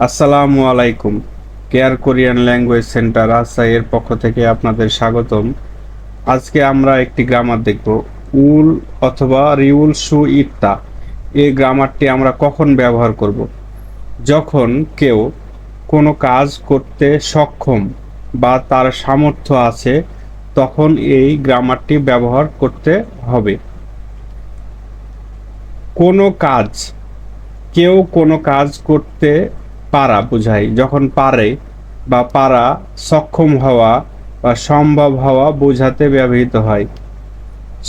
আসসালামু আলাইকুম। Care Korean language centre রাজশাহীর পক্ষ থেকে আপনাদের স্বাগতম। আজকে আমরা একটি গ্রামার দেখব। উল অথবা রিউল সু ইত্তা। এই গ্রামারটি আমরা কখন ব্যবহার করব? যখন কেউ কোনো কাজ করতে সক্ষম বা তার সামর্থ্য আছে, তখন এই গ্রামারটি ব্যবহার করতে হবে। কোনো কাজ, কেউ কোনো কাজ করতে পারা বোঝায়। যখন পারে বা পারা, সক্ষম হওয়া বা সম্ভব হওয়া বোঝাতে ব্যবহৃত হয়।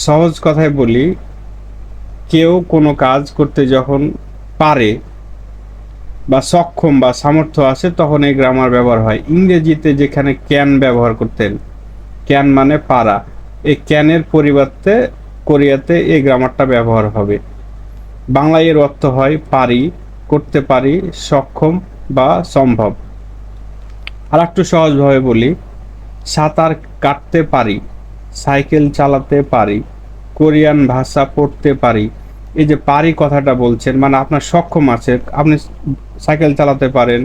সহজ কথায় বলি, কেউ কোনো কাজ করতে যখন পারে বা সক্ষম বা সামর্থ্য আছে, তখন এই গ্রামার ব্যবহার হয়। ইংরেজিতে যেখানে ক্যান ব্যবহার করতেন, ক্যান মানে পারা, এই ক্যানের পরিবর্তে কোরিয়াতে এই গ্রামারটা ব্যবহার হবে। বাংলায় এর অর্থ হয় পারি, করতে পারি, সক্ষম বা সম্ভব। আর একটু সহজভাবে বলি, সাঁতার কাটতে পারি, সাইকেল চালাতে পারি, কোরিয়ান ভাষা পড়তে পারি। এই যে পারি কথাটা বলছেন, মানে আপনার সক্ষম আছে, আপনি সাইকেল চালাতে পারেন,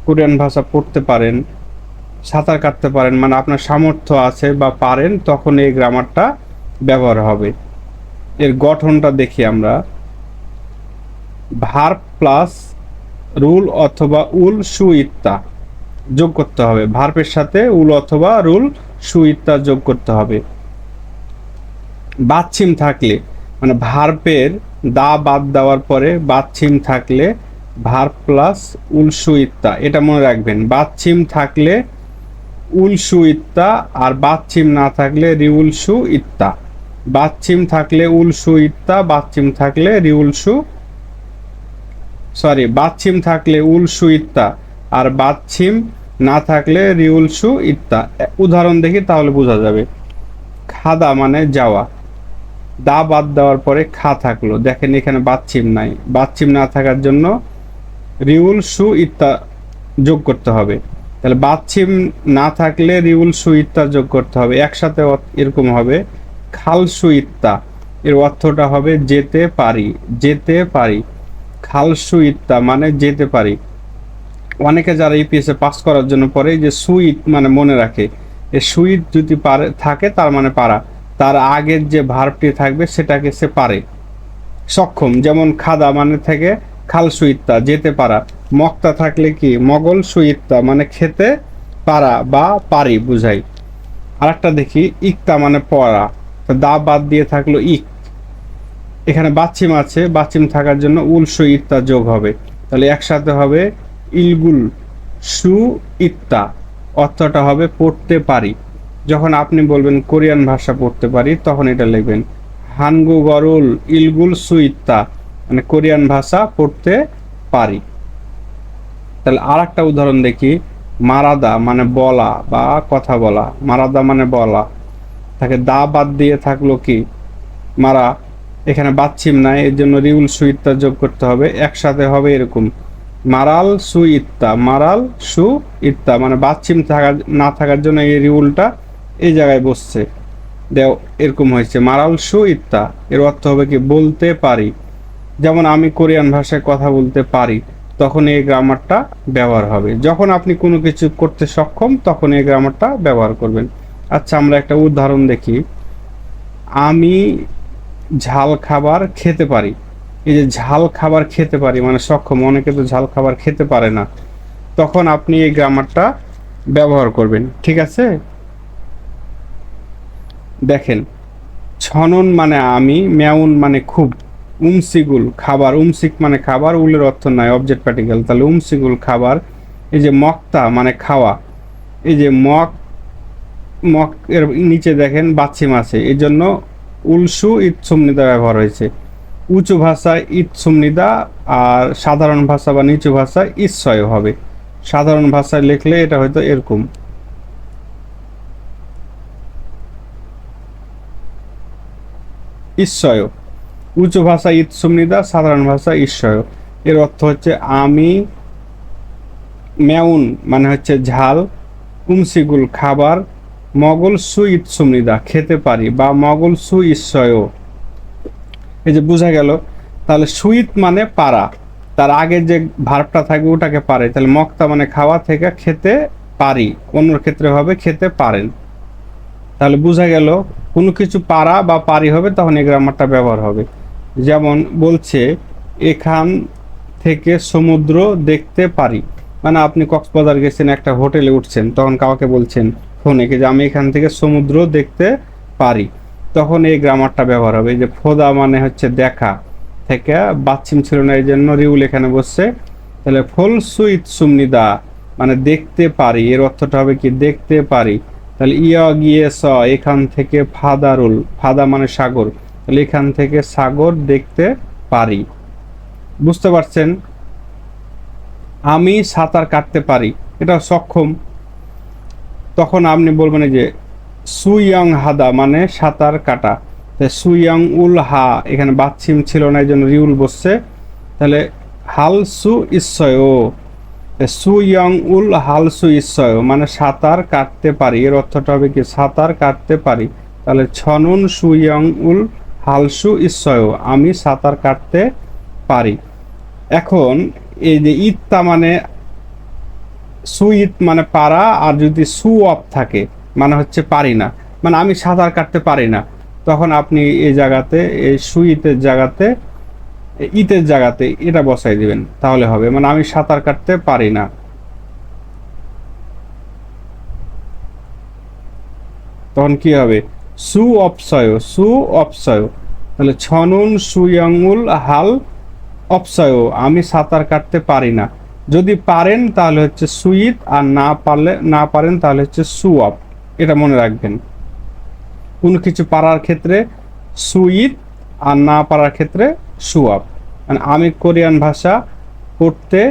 কোরিয়ান ভাষা পড়তে পারেন, সাঁতার কাটতে পারেন, মানে আপনার সামর্থ্য আছে বা পারেন, তখন এই গ্রামারটা ব্যবহার হবে। এর গঠনটা দেখি আমরা। ভার্ব প্লাস রুল অথবা উল সু ইত্তা যোগ করতে হবে। ভার্বের সাথে উল অথবা রুল সু ইত্তা যোগ করতে হবে। বাচ্ছিম থাকলে, মানে ভার্বের দা বাদ দেওয়ার পরে বাচ্ছিম থাকলে ভার্ব প্লাস উল সু ইত্তা, এটা মনে রাখবেন। বাচ্ছিম থাকলে উল সু ইত্তা, আর বাচ্ছিম না থাকলে রিউল সু ইত্তা। বাচ্ছিম থাকলে উল সু ইত্তা, বাচ্ছিম থাকলে রিউল সু, সরি, বাচ্ছিম থাকলে উল সু ইত্তা আর বাচ্ছিম না থাকলে রিউল সু ইত্তা। উদাহরণ দেখি তাহলে বোঝা যাবে। খাদা মানে যাওয়া, দা বাদ দেওয়ার পরে খা থাকলো, দেখেন এখানে বাচ্ছিম নাই, বাচ্ছিম না থাকার জন্য রিউল সু ইত্তা যোগ করতে হবে। তাহলে বাচ্ছিম না থাকলে রিউল সু ইত্তা যোগ করতে হবে। একসাথে এরকম হবে খাল সু ইত্তা, এর অর্থটা হবে যেতে পারি, যেতে পারি। খাল সু ইত্তা মানে যেতে পারি। অনেকে যারা ইপিএসে পাস করার জন্য পড়ে, যে সুইট মানে মনে রাখে, এই সুইট যদি পারে থাকে তার মানে পারা, তার আগের যে ভার্বটি থাকবে সেটাকে সে পারে, সক্ষম। যেমন খাদা মানে থেকে খাল সুইত্তা যেতে পারা। মক্তা থাকলে কি মগল সুইত্তা মানে খেতে পারা বা পারি বুঝাই। আর একটা দেখি, ইকতা মানে পড়া, দা বাদ দিয়ে থাকলো ইক। এখানে বাচ্চিম আছে, বাচ্চিম থাকার জন্য উল সু ইত্তা যোগ হবে, তাহলে একসাথে হবে ইলগুল সু ইত্তা। অর্থটা হবে পড়তে পারি। যখন আপনি বলবেন কোরিয়ান ভাষা পড়তে পারি, তখন এটা লিখবেন হানগু গরুল ইলগুল সু ইত্তা, মানে কোরিয়ান ভাষা পড়তে পারি। তাহলে আর একটা উদাহরণ দেখি। মারাদা মানে বলা বা কথা বলা, মারাদা মানে বলা, তাকে দা বাদ দিয়ে থাকলো কি মারা। এখানে বাচ্ছিম নাই, এর জন্য রিউল সু ইত্তা যোগ করতে হবে। একসাথে হবে এরকম মারাল সু ইত্তা, মারাল সু ইত্তা, মানে বাচ্ছিম থাকা না থাকার জন্য এই রিউলটা এই জায়গায় বসছে, দেও এরকম হয়েছে মারাল সু ইত্তা। এর অর্থ হবে কি বলতে পারি। যেমন আমি কোরিয়ান ভাষায় কথা বলতে পারি, তখন এই গ্রামারটা ব্যবহার হবে। যখন আপনি কোনো কিছু করতে সক্ষম, তখন এই গ্রামারটা ব্যবহার করবেন। আচ্ছা, আমরা একটা উদাহরণ দেখি। আমি ঝাল খাবার খেতে পারি। এই যে ঝাল খাবার খেতে পারি মানে সক্ষম, অনেকে তো ঝাল খাবার খেতে পারে না, তখন আপনি এই গ্রামারটা ব্যবহার করবেন। ঠিক আছে, দেখেন। ছনন মানে আমি, মেউন মানে খুব, উমসিগুল খাবার, উমসিক মানে খাবার, উলের অর্থ নাই, অবজেক্ট পার্টিকেল, তাহলে উমসিগুল খাবার। এই যে মক্তা মানে খাওয়া, এই যে মক, মক এর নিচে দেখেন বাচ্ছিম আছে, এই জন্য উলসু ইৎসুমনিদা ব্যবহার হয়েছে। উঁচু ভাষায় ইৎসুমনিদা, আর সাধারণ ভাষা বা নিচু ভাষায় ইৎসয় হবে। সাধারণ ভাষায় লিখলে এটা হয়তো এরকম ঈশ্বয়। উঁচু ভাষা ইৎসুমনিদা, সাধারণ ভাষা ঈশ্বয়। এর অর্থ হচ্ছে আমি, মেউন মানে হচ্ছে ঝাল, উমসিগুল খাবার, মগল সু ইৎসুমনিদা খেতে পারি, বা মগল সু ঈশ্বয়। এই যে বোঝা গেল। তাহলে সুইট মানে পারা, তার আগে যে ভার্বটা থাকবে ওটাকে পারে, তাহলে মক্তা মানে খাওয়া থেকে খেতে পারি, অন্যর ক্ষেত্রে হবে খেতে পারেন। তাহলে বোঝা গেল কোনো কিছু পারা বা পারি হবে তখন এই গ্রামারটা ব্যবহার হবে। যেমন বলছে এখান থেকে সমুদ্র দেখতে পারি, মানে আপনি কক্সবাজার গেছেন, একটা হোটেলে উঠছেন, তখন কাউকে বলছেন ফোনে যে আমি এখান থেকে সমুদ্র দেখতে পারি, তখন এই গ্রামারটা ব্যবহার হবে। এই যে ফোদা মানে হচ্ছে দেখা, থেকে বাচ্চিম ছিল না এই জন্য রিউল এখানে বসছে। তাহলে ফুল সুইট সুমনিদা মানে দেখতে পারি, এর অর্থটা হবে কি দেখতে পারি। তাহলে ইয়া গিয়ে স এখান থেকে ফাদারুল, ফাদা মানে সাগর, তাহলে এখান থেকে সাগর দেখতে পারি। বুঝতে পারছেন? আমি সাঁতার কাটতে পারি, এটা সক্ষম। তখন আপনি বলবেন যে সুইয়ং হাদা মানে সাঁতার কাটা, সুইয়ং উল হা এখানে বাচ্চিম ছিল না এই জন্য রিউল বসছে। তাহলে হালসু ইশ্বয়, সুইয়ং উল হালসু ইশ্বয় মানে সাঁতার কাটতে পারি, এর অর্থটা হবে কি সাঁতার কাটতে পারি। তাহলে ছনুন সুইয়ং উল হালসু ইশ্বয় আমি সাঁতার কাটতে পারি। এখন এই যে ইত্তা মানে সুইট মানে পারা, আর যদি সু অফ থাকে মানে হচ্ছে পারি না, মানে আমি সাঁতার কাটতে পারি না, তখন আপনি এই জায়গাতে এই সুইতের জায়গাতে ইতের জায়গাতে এটা বসাই দিবেন, তাহলে হবে মানে আমি সাঁতার কাটতে পারি না। তখন কি হবে সু অপসয়, সু অপসয়। তাহলে ছনুন সুয়ংউল হাল অপসয় আমি সাঁতার কাটতে পারি না। যদি পারেন তাহলে হচ্ছে সুইট, আর না পারেন তাহলে হচ্ছে সু অপ। এটা মনে রাখবেন, কোনো কিছু পারার ক্ষেত্রে সুইট, আর না পারার ক্ষেত্রে সু অপ। মানে আমি কোরিয়ান ভাষা পড়তে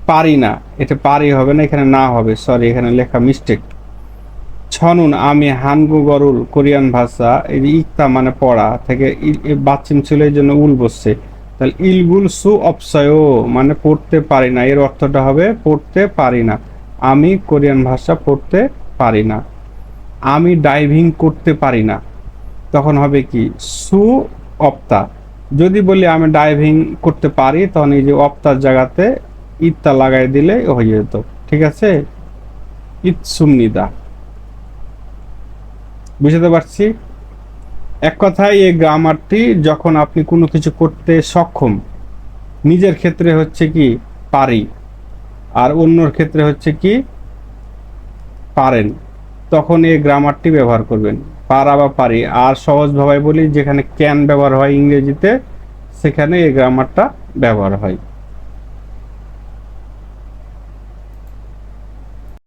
পারি না, এটা পারি হবে না, এখানে না হবে, সরি এখানে লেখা মিস্টেক। ছনুন আমি হানগু গরুল কোরিয়ান ভাষা, এই যে ইকতা মানে পড়া থেকে বাচ্চিম ছিল এই জন্য উল বসছে। তাহলে ইলগুল সু অপসয় মানে পড়তে পারি না, এর অর্থটা হবে পড়তে পারি না, আমি কোরিয়ান ভাষা পড়তে পারি না। আমি ডাইভিং করতে পারি না, তখন হবে কি সু অপ্তা। যদি বলি আমি ডাইভিং করতে পারি, তখন এই যে অপ্তার জায়গাতে ইত্তা লাগাই দিলে হয়ে যেত। ঠিক আছে, ইৎসুমনিদা। বুঝতে পারছি? এক কথায় এই গ্রামারটি যখন আপনি কোনো কিছু করতে সক্ষম, নিজের ক্ষেত্রে হচ্ছে কি পারি, আর অন্যর ক্ষেত্রে হচ্ছে কি পারেন, তখন এই গ্রামারটি ব্যবহার করবেন, পারা বা পারি। আর সহজ ভাবে বলি যেখানে ক্যান ব্যবহার হয় ইংরেজিতে, সেখানে এই গ্রামারটা ব্যবহার হয়।